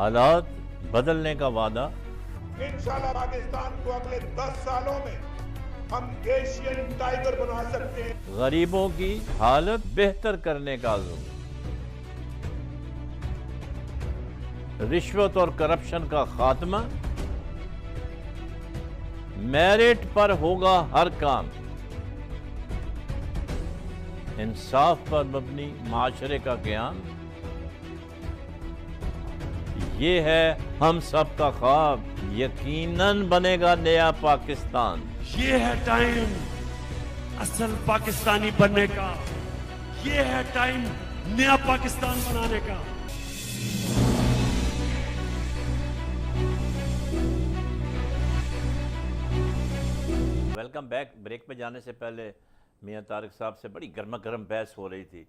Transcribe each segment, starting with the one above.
हालात बदलने का वादा। इंशाल्लाह पाकिस्तान को अगले 10 सालों में हम एशियन टाइगर बना सकते हैं। गरीबों की हालत बेहतर करने का अज़्म। रिश्वत और करप्शन का खात्मा। मेरिट पर होगा हर काम। इंसाफ पर मबनी माशरे का क़याम। ये है हम सब का ख्वाब, यकीनन बनेगा नया पाकिस्तान। ये है टाइम असल पाकिस्तानी बनने का, ये है टाइम नया पाकिस्तान बनाने का। Welcome back. ब्रेक पे जाने से पहले मियां तारिक साहब से बड़ी गर्मा गर्म बहस हो रही थी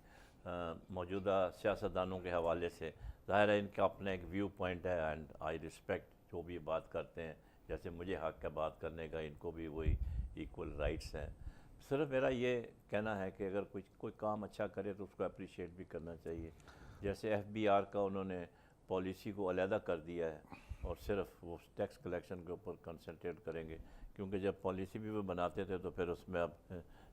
मौजूदा सियासतदानों के हवाले से। ज़ाहिर है इनका अपना एक व्यू पॉइंट है एंड आई रिस्पेक्ट जो भी बात करते हैं। जैसे मुझे हक़ है बात करने का, इनको भी वही इक्वल राइट्स हैं। सिर्फ मेरा ये कहना है कि अगर कोई काम अच्छा करे तो उसको अप्रिशिएट भी करना चाहिए। जैसे FBR का उन्होंने पॉलिसी को अलहदा कर दिया है और सिर्फ वो टैक्स कलेक्शन के ऊपर कंसंट्रेट करेंगे, क्योंकि जब पॉलिसी भी वो बनाते थे तो फिर उसमें अब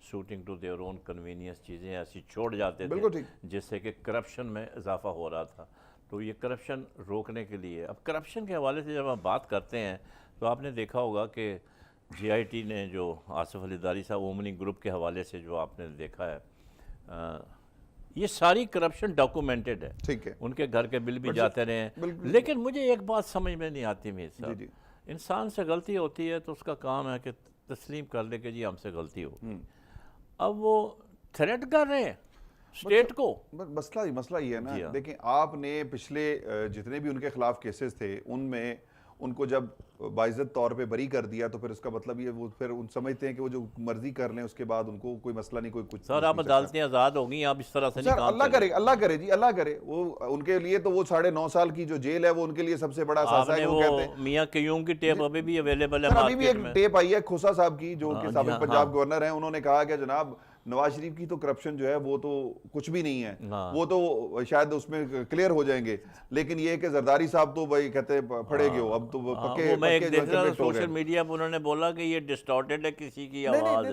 shooting to their own convenience चीज़ें ऐसी छोड़ जाते थे जिससे कि करप्शन में इजाफा हो रहा था। तो ये करप्शन रोकने के लिए, अब करप्शन के हवाले से जब हम बात करते हैं तो आपने देखा होगा कि GIT ने जो आसिफ अली दारी साहब ओमनी ग्रुप के हवाले से जो आपने देखा है, ये सारी करप्शन डॉक्यूमेंटेड है। ठीक है, उनके घर के बिल भी जाते रहे हैं। लेकिन मुझे एक बात समझ में नहीं आती मीर साहब, इंसान से गलती होती है तो उसका काम है कि तस्लीम कर ले कि जी हमसे गलती हो। अब वो थ्रेट कर रहे हैं स्टेट को। मसला ये है ना, देखिए आपने पिछले जितने भी उनके खिलाफ केसेस थे उनमें उनको जब बाइज्जत तौर पे बरी कर दिया तो फिर उसका मतलब ये वो फिर उन समझते हैं कि वो जो मर्जी कर लें उसके बाद उनको कोई मसला नहीं, कोई कुछ। सर आप अदालतें आज़ाद होंगी, आप इस तरह से नहीं काम अल्लाह करे, अल्लाह करे जी, अल्लाह करे। वो उनके लिए तो वो 9.5 साल की जो जेल है वो उनके लिए सबसे बड़ा साजा है। वो कहते हैं मियां क्यूम की टेप अभी भी अवेलेबल है। अभी भी एक टेप आई है खोसा साहब की जो कि साबिक पंजाब गवर्नर हैं। उन्होंने कहा कि जनाब नवाज शरीफ की तो करप्शन जो है वो तो कुछ भी नहीं है, वो तो शायद उसमें क्लियर हो जाएंगे, लेकिन ये कि जरदारी साहब तो भाई कहते पड़ेगे हो अब तो पक्के सोशल मीडिया पर उन्होंने बोला कि ये डिस्टॉर्टेड है किसी की आवाज है,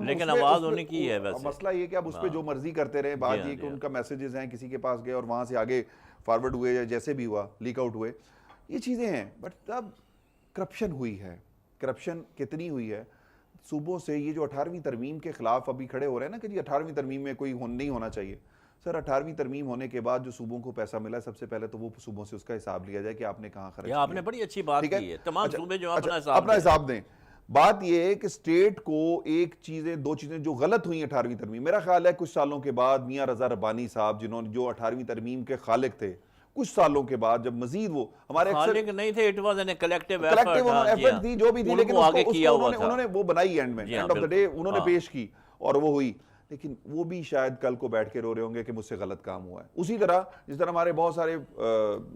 लेकिन आवाज होने की है। वैसे मसला ये कि अब उस पर जो मर्जी करते रहे। बात ये कि उनका मैसेजेस हैं किसी के पास गए और वहां से आगे फॉरवर्ड हुए या जैसे भी हुआ लीक आउट हुए, ये चीजें हैं। बट अब करप्शन हुई है, करप्शन कितनी हुई है सूबों से। ये जो 18वीं तरमीम के खिलाफ अभी खड़े हो रहे हैं ना कि जी 18वीं तरमीम में कोई नहीं होना चाहिए। सर 18वीं तरमीम होने के बाद जो सूबों को पैसा मिला, सबसे पहले तो वो सूबों से उसका हिसाब लिया जाए कि आपने कहाँ खर्च किया। आपने बड़ी अच्छी बात की है, तमाम सूबे जो अपना हिसाब दें। बात ये है कि स्टेट को दो चीजें जो गलत हुई 18वीं तरमीम, मेरा ख्याल है कुछ सालों के बाद मियां रजा रब्बानी साहब जिन्होंने जो 18वीं तरमीम के खालिक थे, कुछ सालों के बाद जब मजीद वो हमारे नहीं थे, it was an collective effort थी जो भी थी, लेकिन उन्होंने वो बनाई एंड में, एंड ऑफ द डे उन्होंने पेश की और वो हुई। लेकिन वो भी शायद कल को बैठ के रो रहे होंगे कि मुझसे गलत काम हुआ है। उसी तरह जिस तरह हमारे बहुत सारे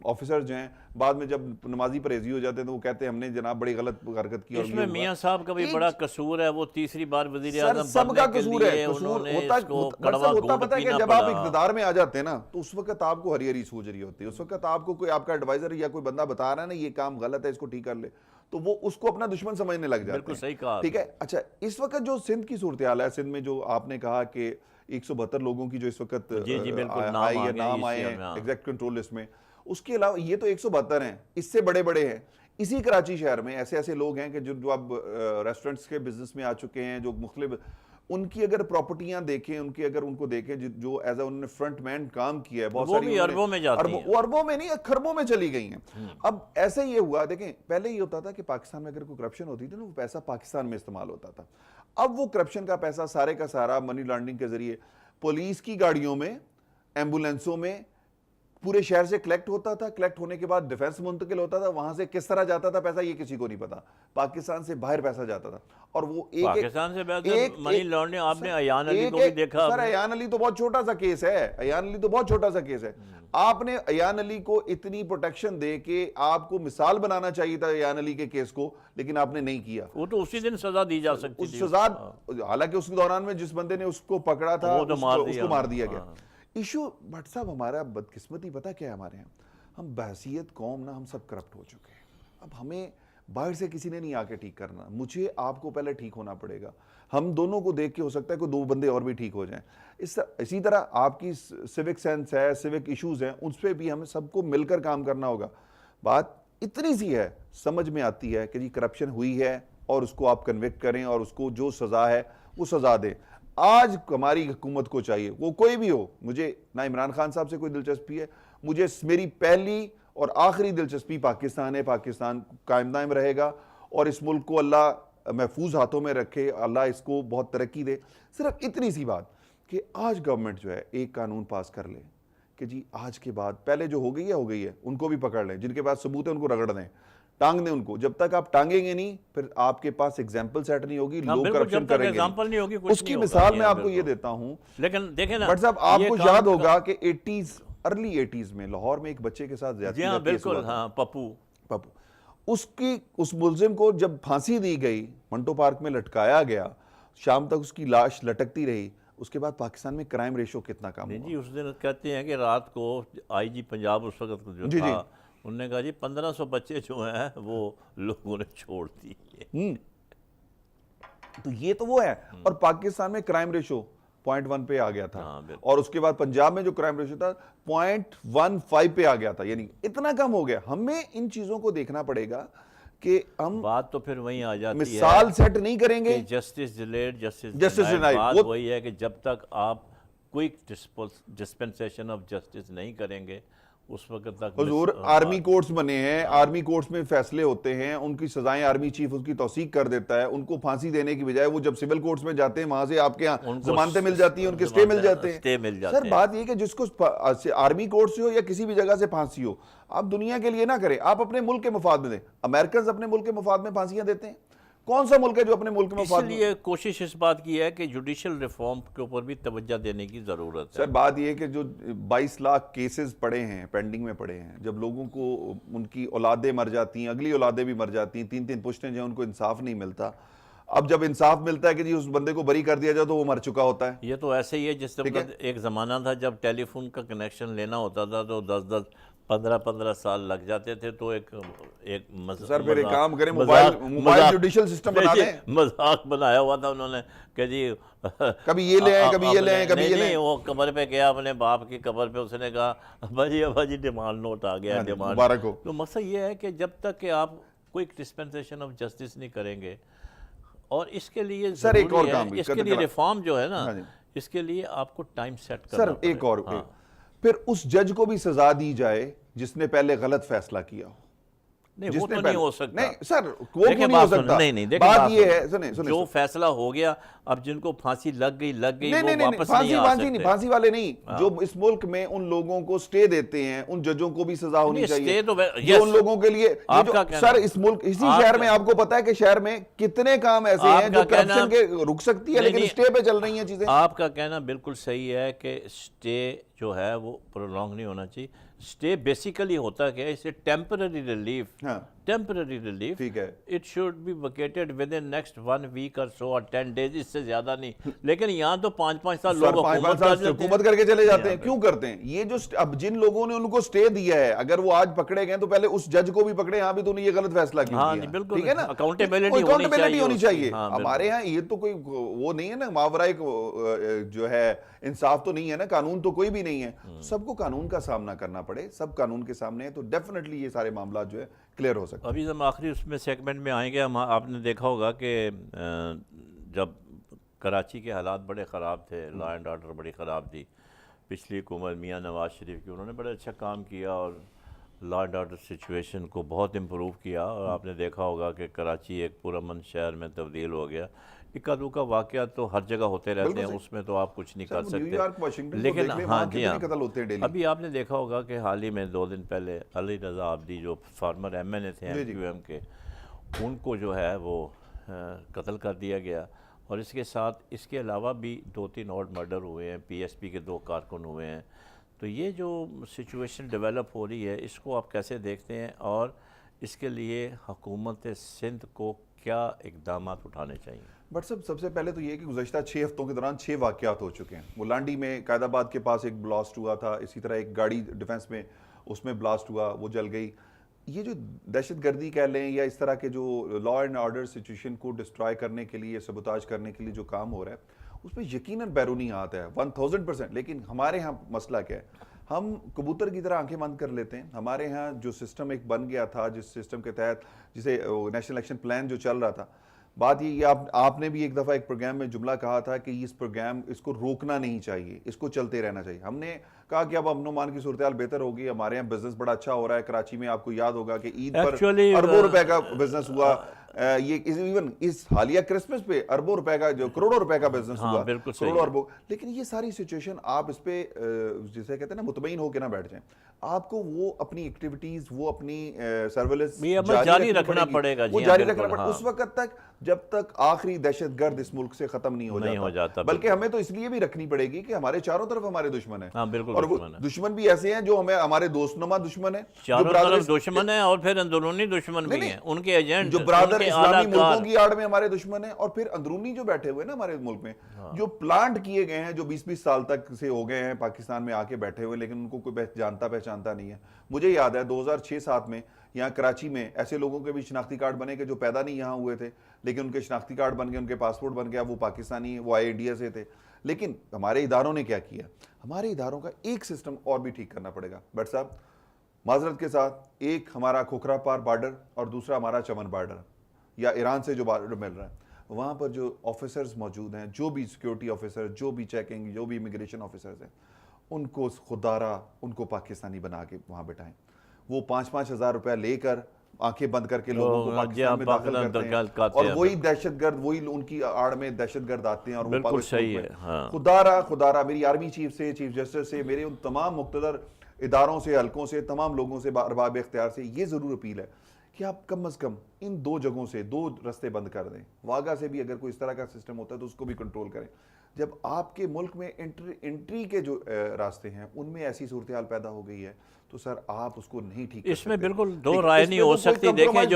ऑफिसर्स जो हैं बाद में जब नमाजी परहेजी हो जाते हैं तो वो कहते हैं हमने जनाब बड़ी गलत हरकत की। इसमें मियां साहब का भी बड़ा कसूर है, वो तीसरी बार वजीर आज़म सबका कसूर है। होता पता है कि जब आप इक़्तिदार में आ जाते हैं ना तो उस वक्त आपको हरी हरी सूझ रही होती है, उस वक्त आपको कोई आपका एडवाइजर या कोई बंदा बता रहा है ना ये काम गलत है इसको ठीक कर ले, तो वो उसको अपना दुश्मन समझने लग जाते हैं। बिल्कुल सही कहा, ठीक है। अच्छा, इस वक्त जो सिंध की सूरत हाल है, सिंध में जो आपने कहा कि 172 लोगों की जो इस वक्त नाम आए हैं एग्जैक्ट कंट्रोल लिस्ट में, उसके अलावा ये तो 172 हैं, इससे बड़े बड़े हैं। इसी कराची शहर में ऐसे ऐसे लोग हैं कि जो अब रेस्टोरेंट्स के बिजनेस में आ चुके हैं, जो मुख्तलिफ उनकी अगर प्रॉपर्टियां देखें, उनको देखें जो एज ए उन्होंने फ्रंटमैन काम किया है, बहुत सारी अरबों में जाती हैं, अरबों में नहीं खरबों में चली गई हैं। अब ऐसे ये हुआ, देखें पहले ये होता था कि पाकिस्तान में अगर कोई करप्शन होती थी ना वो पैसा पाकिस्तान में इस्तेमाल होता था। अब वो करप्शन का पैसा सारे का सारा मनी लॉन्ड्रिंग के जरिए पुलिस की गाड़ियों में, एम्बुलेंसों में पूरे शहर से कलेक्ट होता था। कलेक्ट होने के बाद डिफेंस मुंतकिल होता था, वहां से किस तरह जाता था पैसा ये किसी को नहीं पता। पाकिस्तान से बाहर पैसा जाता था और वो पाकिस्तान से मनी लॉन्ड्रिंग। आपने अयान अली को भी देखा। सर अयान अली तो बहुत छोटा सा केस है, अयान अली तो बहुत छोटा सा केस है। आपने अयान अली को इतनी प्रोटेक्शन दे के आपको मिसाल बनाना चाहिए था अयान अली के केस को, लेकिन आपने नहीं किया। वो तो उसी दिन सजा दी जा सकती थी। सजा, हालांकि उस दौरान में जिस बंदे ने उसको पकड़ा था उसको मार दिया गया। इशू भट्ट साहब हमारा बदकिस्मती पता क्या है हमारे यहाँ, हम बहसीयत कौम ना हम सब करप्ट हो चुके हैं। अब हमें बाहर से किसी ने नहीं आके ठीक करना, मुझे आपको पहले ठीक होना पड़ेगा। हम दोनों को देख के हो सकता है कि 2 बंदे और भी ठीक हो जाएं। इसी तरह आपकी सिविक सेंस है, सिविक इश्यूज हैं, उस पर भी हमें सबको मिलकर काम करना होगा। बात इतनी सी है, समझ में आती है कि जी करप्शन हुई है और उसको आप कन्विक्ट करें और उसको जो सजा है वो सजा दें। आज हमारी हुकूमत को चाहिए, वो कोई भी हो, मुझे ना इमरान खान साहब से कोई दिलचस्पी है, मुझे मेरी पहली और आखिरी दिलचस्पी पाकिस्तान है। पाकिस्तान कायम दायम रहेगा और इस मुल्क को अल्लाह महफूज हाथों में रखे, अल्लाह इसको बहुत तरक्की दे। सिर्फ इतनी सी बात कि आज गवर्नमेंट जो है एक कानून पास कर ले कि जी आज के बाद, पहले जो हो गई है, उनको भी पकड़ लें, जिनके पास सबूत है उनको रगड़ दें, टांग दें उनको। जब तक आप टांगेंगे नहीं, फिर आपके पास एग्जाम्पल सेट नहीं होगी, लोग करप्शन करेंगे एग्जाम्पल नहीं होगी, कुछ उसकी नहीं मिसाल होगा। मैं आपको ये देता हूं। लेकिन देखें ना, बट साहब ये आपको काम याद होगा कि अर्ली 80s में लाहौर में एक बच्चे के साथ जी ज्यादती हाँ का केस बिल्कुल, हुआ था। हाँ पप्पू, उस मुलजिम को जब फांसी दी गई, मंटो पार्क में लटकाया गया, शाम तक उसकी लाश लटकती रही। उसके बाद पाकिस्तान में क्राइम रेशो कितना कम नहीं हुआ। जी, उस दिन कहते हैं कि रात को आईजी पंजाब उस वक्त जो जी, था, उन्होंने कहा जी 1500 बच्चे जो हैं वो लोगों ने छोड़ दिए। तो ये तो वो है। और पाकिस्तान में क्राइम रेशो 0.1 पे आ गया था। हाँ, और उसके बाद पंजाब में जो क्राइम रेशो था 0.15 पे आ गया था, यानी इतना कम हो गया। हमें इन चीजों को देखना पड़ेगा कि हम बात तो फिर वहीं आ जाती है, मिसाल सेट नहीं करेंगे। Justice delayed Justice justice denied, बात वो- वही है कि जब तक आप क्विक डिस्पेंसेशन ऑफ जस्टिस नहीं करेंगे उस वक्त तक हुजूर आर्मी कोर्ट्स बने हैं, आर्मी कोर्ट्स में फैसले होते हैं, उनकी सजाएं आर्मी चीफ उसकी तौसीक कर देता है। उनको फांसी देने की बजाय वो जब सिविल कोर्ट्स में जाते हैं, वहां से आपके यहाँ उनको जमानतें मिल जाती हैं, उनके स्टे मिल जाते हैं। स्टे मिल जाते सर हैं। बात ये कि जिसको आर्मी कोर्ट से हो या किसी भी जगह से फांसी हो, आप दुनिया के लिए ना करें, आप अपने मुल्क के मफाद में दें। अमेरिकन अपने मुल्क के मफाद में फांसियां देते हैं। कौन सा मुल्क है जो अपने मुल्क के मफाद में? इसलिए कोशिश इस बात की है कि जुडिशल रिफॉर्म के ऊपर भी तवज्जो देने की ज़रूरत है। सर बात यह है कि जो 22 लाख केसेस पड़े हैं, पेंडिंग में पड़े हैं, जब लोगों को उनकी औलादें मर जाती हैं, अगली औलादें भी मर जाती हैं, 3-3 पुश्तें जो हैं, उनको इंसाफ नहीं मिलता। अब जब इंसाफ मिलता है कि जी उस बंदे को बरी कर दिया जाए, तो वो मर चुका होता है। ये तो ऐसे ही है जिस ठीक है। तरह एक ज़माना था जब टेलीफोन का कनेक्शन लेना होता था तो 10-10 15-15 साल लग जाते थे। तो एक सर फिर एक काम करें, मोबाइल जुडिशियल सिस्टम बना दें। मजाक बनाया हुआ था उन्होंने कि जी कभी ये ले आए, कभी ये ले आए, कभी ये ले आए। वो कब्र पे गया अपने बाप की कब्र पे, उसने कहा अब्बा जी डिमांड नोट आ गया, हाँ जी, डिमांड। मुबारक हो। तो मसला ये है कि जब तक कि आप क्विक डिस्पेंसेशन ऑफ जस्टिस नहीं करेंगे, और इसके लिए सर एक ज़रूरी और है, काम भी इसके लिए रिफॉर्म जो है ना, हाँ जी। इसके लिए आपको टाइम सेट करना सर एक और पड़ेगा। फिर उस जज को भी सजा दी जाए जिसने पहले गलत फैसला किया हो। नहीं वो जिसने तो नहीं पहले- हो सकता। नहीं सर, वो देखिए क्यों नहीं हो बात सुनो, सकता? नहीं देखिए बात बात ये सुनो। है, सुने जो फैसला हो गया, अब जिनको फांसी लग गई नहीं वो नहीं नहीं, वापस फांसी नहीं आ फांसी नहीं, सकते। फांसी वाले नहीं, जो इस मुल्क में उन लोगों को स्टे देते हैं, उन जजों को भी सजा होनी नहीं, चाहिए। stay तो जो उन लोगों के लिए आपका कहना- सर इस मुल्क, इसी शहर में आपको पता है कि शहर में कितने काम ऐसे हैं जो आपका कहना- करप्शन के रुक सकती है, नहीं, लेकिन नहीं, स्टे पे चल रही हैं चीजें। आपका कहना बिल्कुल सही है कि स्टे जो है वो प्रोलॉन्ग नहीं होना चाहिए। स्टे बेसिकली होता क्या है, इसे टेम्पररी रिलीफ, हाँ। टेम्पररी रिलीफ, ठीक है। It should be vacated within next 1 week और सो और 10 डेज, इससे ज्यादा नहीं। लेकिन यहाँ तो 5-5 साल सर लोग 5-5 साल से हुकूमत करके चले जाते हैं। क्यों करते हैं ये? जो अब जिन लोगों ने उनको स्टे दिया है, अगर वो आज पकड़े गए तो पहले उस जज को भी पकड़े, यहाँ भी तूने ये गलत फैसला क्यों हाँ किया? जी, बिल्कुल। ठीक है ना, Accountability अकाउंटेबिलिटी होनी होनी चाहिए चाहिए। हाँ, हमारे यहाँ ये तो कोई वो नहीं है ना, मावरा एक जो है इंसाफ तो नहीं है ना, कानून तो कोई भी नहीं है। सबको कानून का सामना करना पड़े, सब कानून के सामने है, तो डेफिनेटली ये सारे मामला जो है क्लियर हो सकते हैं। अभी हम आखिरी उसमें सेगमेंट में आएंगे। हम आपने देखा होगा कि जब कराची के हालात बड़े ख़राब थे, लॉ एंड ऑर्डर बड़ी ख़राब थी, पिछली हुकूमत मियाँ नवाज शरीफ की, उन्होंने बड़ा अच्छा काम किया और लॉ एंड ऑर्डर सिचुएशन को बहुत इम्प्रूव किया। और आपने देखा होगा कि कराची एक पुरअमन शहर में तब्दील हो गया। इक्का दुक्का वाक़या तो हर जगह होते रहते हैं, उसमें तो आप कुछ नहीं कर न्यूयॉर्क, वाशिंगटन सकते। को लेकिन देख लें, हाँ वहाँ जी, कितने कत्ल होते हैं हाँ, डेली। अभी आपने देखा होगा कि हाल ही में 2 दिन पहले अली रज़ा आब्दी जो फार्मर MNA थे MQM के, उनको जो है वो कत्ल कर दिया गया। और इसके साथ इसके अलावा भी 2-3 और मर्डर हुए हैं, PSP के 2 कारकुन हुए हैं। तो ये जो सिचुएशन डेवलप हो रही है, इसको आप कैसे देखते हैं और इसके लिए हुकूमत सिंध को क्या इक़दाम उठाने चाहिए? बट सबसे पहले तो ये कि गुज़श्ता 6 हफ्तों के दौरान 6 वाक़यात हो चुके हैं। वो लांडी में कायदाबाद के पास एक ब्लास्ट हुआ था, इसी तरह एक गाड़ी डिफेंस में उसमें ब्लास्ट हुआ, वो जल गई। ये जो दहशतगर्दी कह लें या इस तरह के जो लॉ एंड ऑर्डर सिचुएशन को डिस्ट्रॉय करने के लिए, सबोताज करने के लिए जो काम हो रहा है, उसमें यकीनन बैरूनी हाथ है 1000%। लेकिन हमारे यहाँ मसला क्या है, हम कबूतर की तरह आंखें बंद कर लेते हैं। हमारे यहाँ जो सिस्टम एक बन गया था, जिस सिस्टम के तहत जिसे नेशनल एक्शन प्लान जो चल रहा था, बात ये आपने भी एक दफ़ा एक प्रोग्राम में जुमला कहा था कि इस प्रोग्राम इसको रोकना नहीं चाहिए, इसको चलते रहना चाहिए। हमने कहा कि अब अमन की सूरत हाल बेहतर होगी, हमारे यहाँ बिजनेस बड़ा अच्छा हो रहा है। कराची में आपको याद होगा कि ईद पर अरबों रुपए का बिजनेस हुआ। ये इवन इस हालिया क्रिसमस पे अरबों रुपए का, जो करोड़ों रुपए का बिजनेस हुआ, करोड़ों अरबों। लेकिन ये सारी सिचुएशन आप इस पे जिसे कहते हैं ना मुतमईन होकर ना बैठ जाएं। आपको वो अपनी एक्टिविटीज, वो अपनी सर्विलेंस जारी रखना पड़ेगा, वो जारी रखना पड़ेगा उस वक्त तक जब तक आखिरी दहशतगर्द इस मुल्क से खत्म नहीं हो जाता। बल्कि हमें तो इसलिए भी रखनी पड़ेगी कि हमारे चारों तरफ हमारे दुश्मन है, और वो दुश्मन भी ऐसे हैं जो हमें हमारे दोस्तनुमा दुश्मन है, चारों तरफ दुश्मन है, और फिर अंदरूनी दुश्मन भी हैं, उनके एजेंट जो ब्रादर इस्लामी मुल्कों की आड़ में हमारे दुश्मन है, और फिर अंदरूनी जो बैठे हुए ना हमारे मुल्क में, जो प्लांट किए गए हैं, जो 20-20 साल तक से हो गए हैं पाकिस्तान में आके बैठे हुए, लेकिन उनको कोई जानता पहचानता नहीं है। मुझे याद है 2006-7 में यहाँ कराची में ऐसे लोगों के भी शनाख्ती कार्ड बने कि जो पैदा नहीं यहाँ हुए थे, लेकिन उनके शनाख्ती कार्ड बन गए, उनके पासपोर्ट बन गया, वो पाकिस्तानी, वो आए इंडिया से थे। लेकिन हमारे इदारों ने क्या किया, हमारे इदारोों का एक सिस्टम और भी ठीक करना पड़ेगा। बट साहब माजरत के साथ, एक हमारा खोखरा पार बॉर्डर और दूसरा हमारा चमन बॉर्डर या ईरान से जो बॉर्डर मिल रहा है, वहाँ पर जो ऑफिसर्स मौजूद हैं, जो भी सिक्योरिटी ऑफिसर, जो भी चेकिंग, जो भी इमिग्रेशन ऑफिसर्स हैं, उनको खुदारा उनको पाकिस्तानी बना के वहाँ बिठाएं। वो 5-5 हज़ार रुपया लेकर आंखें बंद करके लोगों को पाकिस्तान में दाखिल करते हैं, और वही दहशतगर्द, वही उनकी आड़ में दहशतगर्द आते हैं। और बिल्कुल सही है। हाँ। खुदारा मेरी आर्मी चीफ से, चीफ जस्टिस से, मेरे उन तमाम मुख्तदर इदारों से, हलकों से, तमाम लोगों से, अरबाब इख्तियार से ये ज़रूर अपील है कि आप कम अज़ कम इन 2 जगहों से 2 रास्ते बंद कर दें। वागा से भी अगर कोई इस तरह का सिस्टम होता है तो उसको भी कंट्रोल करें। जब आपके मुल्क में एंट्री के जो रास्ते हैं उनमें ऐसी सूरत हाल पैदा हो गई है, तो सर आप उसको नहीं ठीक इसमें बिल्कुल दो राय नहीं हो सकती। देखें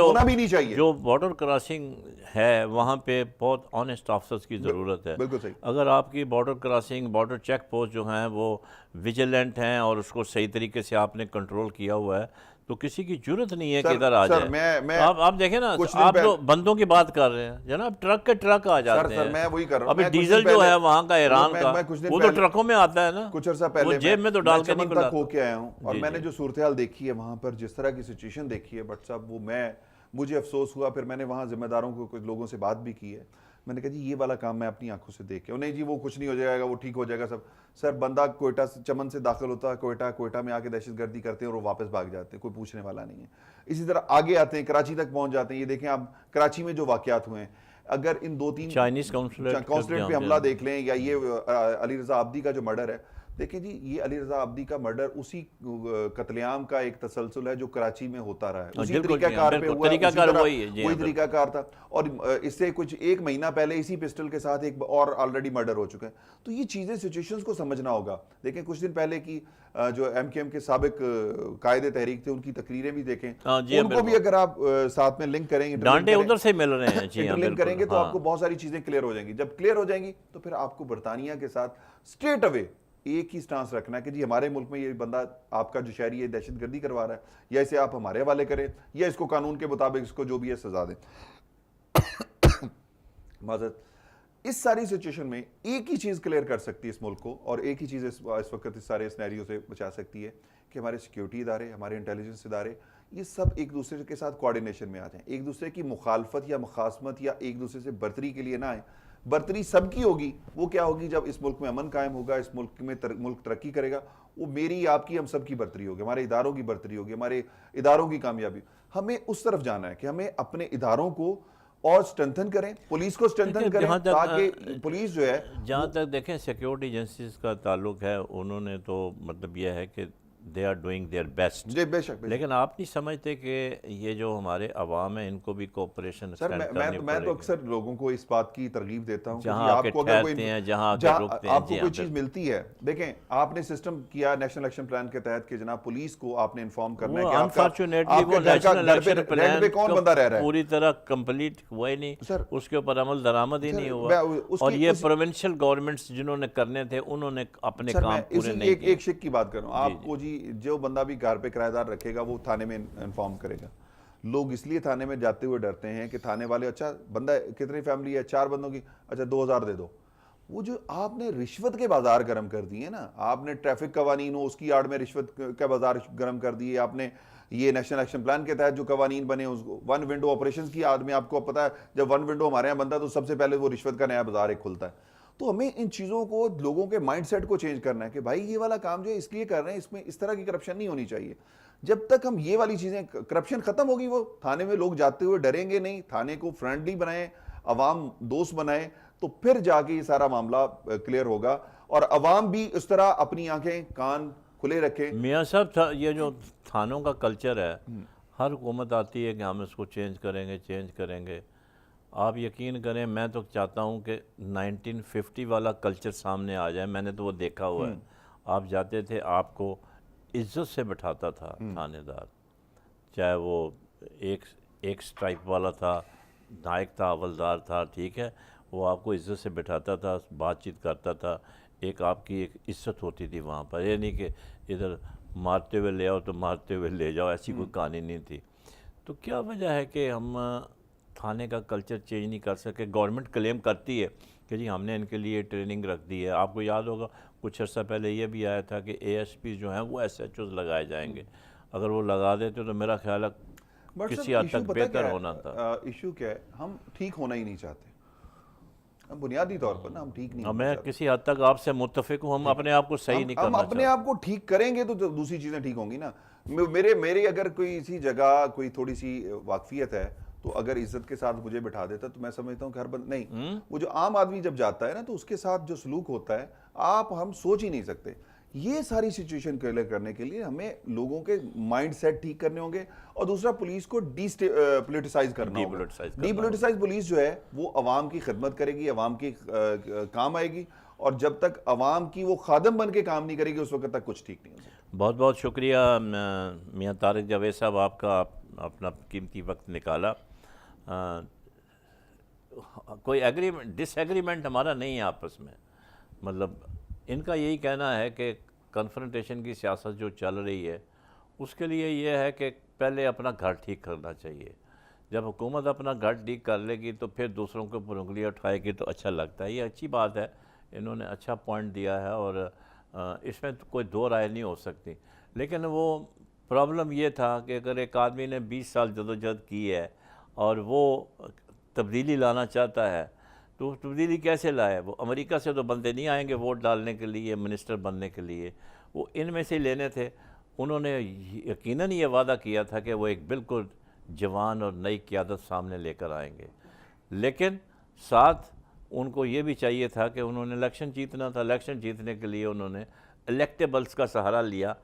जो बॉर्डर क्रॉसिंग है वहाँ पे बहुत ऑनेस्ट ऑफिसर्स की ज़रूरत है। बिल्कुल सही। अगर आपकी border crossing, border check post जो हैं वो विजिलेंट हैं और उसको सही तरीके से आपने कंट्रोल किया हुआ है, तो किसी की जरूरत नहीं है कि इधर आ जाए। आप देखें ना, आप जो बंदों की बात कर रहे हैं जनाब, ट्रक के ट्रक आ जाते हैं। मैं वही कर रहा हूं। अभी डीजल जो है वहाँ का, ईरान का, वो तो ट्रकों में आता है ना। कुछ अर्सा पहले जेब में तो डाल के नहीं खो के आया हूँ, और मैंने जो सूरत हाल देखी है वहाँ पर, जिस तरह की सिचुएशन देखी है, बट साहब वो मुझे अफसोस हुआ। फिर मैंने वहाँ जिम्मेदारों को, कुछ लोगों से बात भी की है। मैंने कहा जी ये वाला काम मैं अपनी आंखों से देख के, नहीं जी वो कुछ नहीं हो जाएगा, वो ठीक हो जाएगा सब। सर बंदा कोयटा से, चमन से दाखिल होता है कोयटा में आके दहशतगर्दी करते हैं और वो वापस भाग जाते हैं, कोई पूछने वाला नहीं है। इसी तरह आगे आते हैं, कराची तक पहुंच जाते हैं। ये देखें आप कराची में जो वाकयात हुए हैं, अगर इन 2-3 चाइनीज काउंसुलेट पे हमला देख लें, या ये अली रजा आब्दी का जो मर्डर है, देखें जी ये अली रजा आब्दी का मर्डर उसी कत्लेआम का एक तसलसल है जो कराची में होता रहा है। उसी तरीकाकार पे हुआ, वही तरीकाकार था। और इससे कुछ 1 महीना पहले इसी पिस्टल के साथ एक और ऑलरेडी मर्डर हो चुका है। तो ये चीजें, सिचुएशंस को समझना होगा। देखें कुछ दिन पहले की जो MKM के साबिक कायदे तहरीक थे, उनकी तकरीरें भी देखें, उनको भी अगर आप साथ में लिंक करेंगे, डांटे उधर से मिल रहे हैं, इंटरलिंक करेंगे तो आपको बहुत सारी चीजें क्लियर हो जाएंगी। जब क्लियर हो जाएंगी तो फिर आपको बरतानिया के साथ स्ट्रेट अवे एक ही स्टांस रखना है कि जी हमारे मुल्क में ये बंदा, आपका जो शहरी है, दहशतगर्दी करवा रहा है, या इसे आप हमारे हवाले करें, या इसको कानून के मुताबिक इसको जो भी है सजा दें। माजरत, इस सारी सिचुएशन में एक ही चीज़ क्लियर कर सकती है इस मुल्क को, और एक ही चीज़ इस वक्त इस सारे सिनेरियो से बचा सकती है कि हमारे सिक्योरिटी इदारे, हमारे इंटेलिजेंस इदारे, ये सब एक दूसरे के साथ कोऑर्डिनेशन में आ जाएं। एक दूसरे की मुखालफत या मुखासमत या एक दूसरे से बर्तरी के लिए ना आए। बर्तरी सबकी होगी, वो क्या होगी, जब इस मुल्क में अमन कायम होगा, इस मुल्क में मुल्क तरक्की करेगा, वो मेरी, आपकी, हम सब की बर्तरी होगी, हमारे इदारों की बर्तरी होगी, हमारे इदारों की कामयाबी। हमें उस तरफ जाना है कि हमें अपने इदारों को और स्ट्रेंथन करें, पुलिस को स्ट्रेंथन करें, ताकि पुलिस जो है, जहाँ तक देखें सिक्योरिटी एजेंसीज का ताल्लुक है, उन्होंने तो मतलब यह है कि they are doing their best. बेशक। लेकिन आप नहीं समझते कि ये जो हमारे अवाम है, इनको भी कोऑपरेशन सर मैं तो अक्सर लोगों को इस बात की तरगीब देता हूँ, जहाँ आपको रुकते हैं, आपको कोई चीज़ मिलती है। देखें आपने सिस्टम किया नेशनल एक्शन प्लान के तहत कि जनाब पुलिस को आपने इन्फॉर्म करना है कि अनफॉर्चुनेटली वो नेशनल एक्शन प्लान पे कौन बंदा रह रहा है, पूरी तरह कंप्लीट हुआ ही नहीं सर, उसके ऊपर अमल दरामद ही नहीं हुआ। और ये प्रोविंशियल गवर्नमेंट्स जिन्होंने करने थे, उन्होंने अपने काम पूरे नहीं किए। एक शिक की बात कर रहा हूँ आपको जी, जो बंदा भी घर पे किराएदार रखेगा वो थाने में इन्फॉर्म करेगा। लोग इसलिए थाने में जाते हुए डरते हैं कि थाने वाले, अच्छा बंदा कितनी फैमिली है, 4 बंदों की, अच्छा 2000 दे दो। वो जो आपने रिश्वत के बाजार गर्म कर दिए ना, आपने ट्रैफिक कवानीन हो उसकी आड़ में रिश्वत का बाजार गर्म कर दिए, आपने ये नेशनल एक्शन प्लान के तहत जो कवानीन बने उसको वन विंडो ऑपरेशंस की आड़ में, आपको पता है जब वन विंडो हमारे यहाँ बनता है तो सबसे पहले वो रिश्वत का नया बाजार एक खुलता है। तो हमें इन चीज़ों को, लोगों के माइंडसेट को चेंज करना है कि भाई ये वाला काम जो है इसलिए कर रहे हैं, इसमें इस तरह की करप्शन नहीं होनी चाहिए। जब तक हम ये वाली चीज़ें, करप्शन खत्म होगी, वो थाने में लोग जाते हुए डरेंगे नहीं, थाने को फ्रेंडली बनाएं, अवाम दोस्त बनाएं, तो फिर जाके ये सारा मामला क्लियर होगा और अवाम भी इस तरह अपनी आंखें कान खुले रखे। मियाँ साहब, ये जो थानों का कल्चर है, हर हुकूमत आती है कि हम इसको चेंज करेंगे। आप यकीन करें, मैं तो चाहता हूँ कि 1950 वाला कल्चर सामने आ जाए। मैंने तो वो देखा हुआ है। आप जाते थे, आपको इज्जत से बैठाता था थानेदार, चाहे वो एक स्ट्राइप वाला था, नायक था, हवलदार था, ठीक है, वो आपको इज्जत से बैठाता था, बातचीत करता था, एक आपकी एक इज्जत होती थी वहाँ पर। ये नहीं कि इधर मारते हुए ले आओ तो मारते हुए ले जाओ, ऐसी कोई कहानी नहीं थी। तो क्या वजह है कि हम थाने का कल्चर चेंज नहीं कर सके? गवर्नमेंट क्लेम करती है कि जी हमने इनके लिए ट्रेनिंग रख दी है। आपको याद होगा कुछ अर्सा पहले ये भी आया था कि ASP जो हैं वो SHOs लगाए जाएंगे। अगर वो लगा देते तो मेरा ख्याल है किसी हद तक बेहतर होना था। इशू क्या है, हम ठीक होना ही नहीं चाहते, हम बुनियादी तौर पर ना हम ठीक नहीं होना मैं चाहते। किसी हद तक आपसे मुत्तफिक हूँ, हम अपने आप को सही नहीं करना हम अपने आप को ठीक करेंगे तो दूसरी चीजें ठीक होंगी ना। मेरे अगर कोई इसी जगह कोई थोड़ी सी वाकफियत है तो अगर इज्जत के साथ मुझे बिठा देता तो मैं समझता हूँ कि हर बंद नहीं, वो जो आम आदमी जब जाता है ना तो उसके साथ जो सलूक होता है हम सोच ही नहीं सकते। ये सारी सिचुएशन क्लियर करने के लिए हमें लोगों के माइंडसेट ठीक करने होंगे और दूसरा पुलिस को डिपोलिटिसाइज करना होगा। डिपोलिटिसाइज पुलिस जो है वो अवाम की खिदमत करेगी, अवाम की काम आएगी, और जब तक अवाम की वो खादम बन के काम नहीं करेगी उस वक्त तक कुछ ठीक नहीं हो सकता। बहुत बहुत शुक्रिया मियाँ तारिक जावेद साहब, आपका अपना कीमती वक्त निकाला। कोई एग्रीमेंट डिसएग्रीमेंट हमारा नहीं है आपस में, मतलब इनका यही कहना है कि कन्फ्रंटेशन की सियासत जो चल रही है उसके लिए ये है कि पहले अपना घर ठीक करना चाहिए। जब हुकूमत अपना घर ठीक कर लेगी तो फिर दूसरों के ऊपर उंगलियां उठाएगी तो अच्छा लगता है। ये अच्छी बात है, इन्होंने अच्छा पॉइंट दिया है और इसमें तो कोई दो राय नहीं हो सकती। लेकिन वो प्रॉब्लम ये था कि अगर एक आदमी ने 20 साल जदोजहद की है और वो तब्दीली लाना चाहता है तो तब्दीली कैसे लाए? वो अमेरिका से तो बंदे नहीं आएंगे वोट डालने के लिए, मिनिस्टर बनने के लिए, वो इनमें से लेने थे। उन्होंने यकीनन ये वादा किया था कि वो एक बिल्कुल जवान और नई क़यादत सामने लेकर आएंगे, लेकिन साथ उनको ये भी चाहिए था कि उन्होंने इलेक्शन जीतना था। इलेक्शन जीतने के लिए उन्होंने इलेक्टेबल्स का सहारा लिया,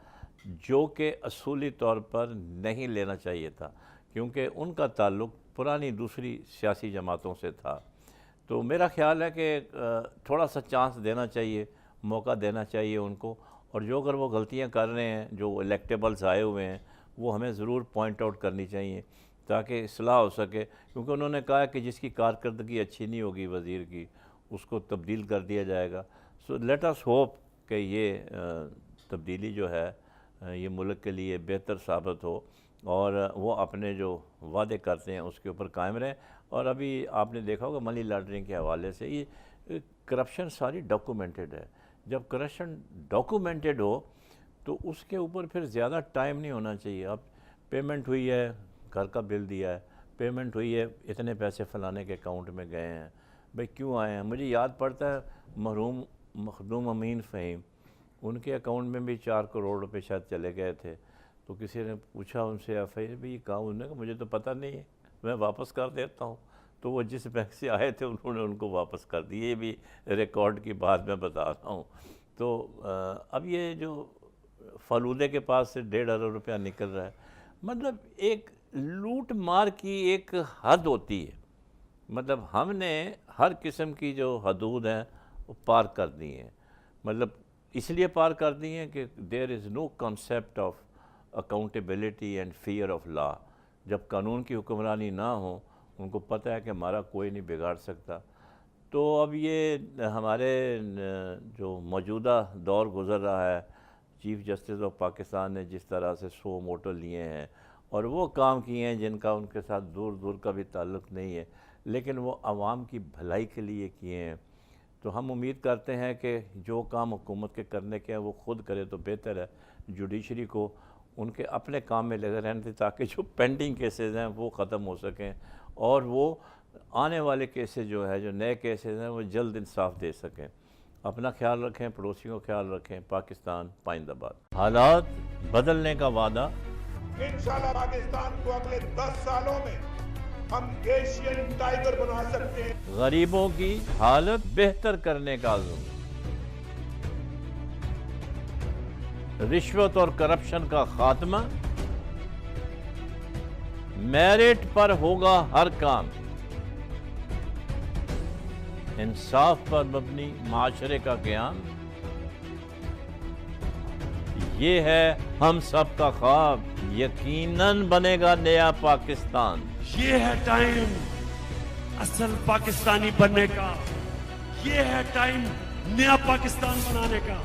जो कि असूली तौर पर नहीं लेना चाहिए था, क्योंकि उनका ताल्लुक़ पुरानी दूसरी सियासी जमातों से था। तो मेरा ख्याल है कि थोड़ा सा चांस देना चाहिए, मौका देना चाहिए उनको, और जो अगर वो गलतियां कर रहे हैं, जो इलेक्टेबल्स आए हुए हैं, वो हमें ज़रूर पॉइंट आउट करनी चाहिए ताकि इस्लाह हो सके। क्योंकि उन्होंने कहा कि जिसकी कारकर्दगी अच्छी नहीं होगी वज़ीर की, उसको तब्दील कर दिया जाएगा। सो लेट अस होप कि ये तब्दीली जो है ये मुल्क के लिए बेहतर साबित हो और वो अपने जो वादे करते हैं उसके ऊपर कायम रहें। और अभी आपने देखा होगा मनी लॉन्ड्रिंग के हवाले से ये करप्शन सारी डॉक्यूमेंटेड है। जब करप्शन डॉक्यूमेंटेड हो तो उसके ऊपर फिर ज़्यादा टाइम नहीं होना चाहिए। अब पेमेंट हुई है, घर का बिल दिया है, पेमेंट हुई है, इतने पैसे फलाने के अकाउंट में गए हैं, भाई क्यों आए हैं? मुझे याद पड़ता है मरहूम मखदूम अमीन फ़हीम, उनके अकाउंट में भी 4 करोड़ रुपए शायद चले गए थे। तो किसी ने पूछा उनसे, FIR भाई कहाँ? उन्होंने कहा मुझे तो पता नहीं है, मैं वापस कर देता हूँ। तो वो जिस बैंक से आए थे उन्होंने उनको वापस कर दिए। ये भी रिकॉर्ड की बात मैं बता रहा हूँ। तो अब ये जो फलूदे के पास से 1.5 अरब रुपया निकल रहा है, मतलब एक लूट मार की एक हद होती है। मतलब हमने हर किस्म की जो हदूद हैं वो पार कर दी हैं। मतलब इसलिए पार कर दी हैं कि there is no concept of accountability and fear of law. जब कानून की हुक्मरानी ना हो, उनको पता है कि हमारा कोई नहीं बिगाड़ सकता। तो अब ये हमारे जो मौजूदा दौर गुज़र रहा है, चीफ़ जस्टिस ऑफ पाकिस्तान ने जिस तरह से 100 मोटो लिए हैं और वो काम किए हैं जिनका उनके साथ दूर दूर का भी ताल्लुक़ नहीं है, लेकिन वो आवाम की भलाई के लिए किए हैं। तो हम उम्मीद करते हैं कि जो काम हुकूमत के करने के हैं वो खुद करे तो बेहतर है। जुडिशरी को उनके अपने काम में लगे रहने दें ताकि जो पेंडिंग केसेस हैं वो ख़त्म हो सकें और वो आने वाले केसेस जो है, जो नए केसेस हैं, वो जल्द इंसाफ दे सकें। अपना ख्याल रखें, पड़ोसियों का ख्याल रखें। पाकिस्तान पाइंदाबाद। हालात बदलने का वादा। इंशाल्लाह पाकिस्तान को अगले 10 सालों में हम एशियन टाइगर बना सकते हैं। गरीबों की हालत बेहतर करने का अज़्म। रिश्वत और करप्शन का खात्मा। मेरिट पर होगा हर काम। इंसाफ पर मबनी माशरे का क़याम। ये है हम सब का ख्वाब, यकीनन बनेगा नया पाकिस्तान। ये है टाइम असल पाकिस्तानी बनने का, ये है टाइम नया पाकिस्तान बनाने का।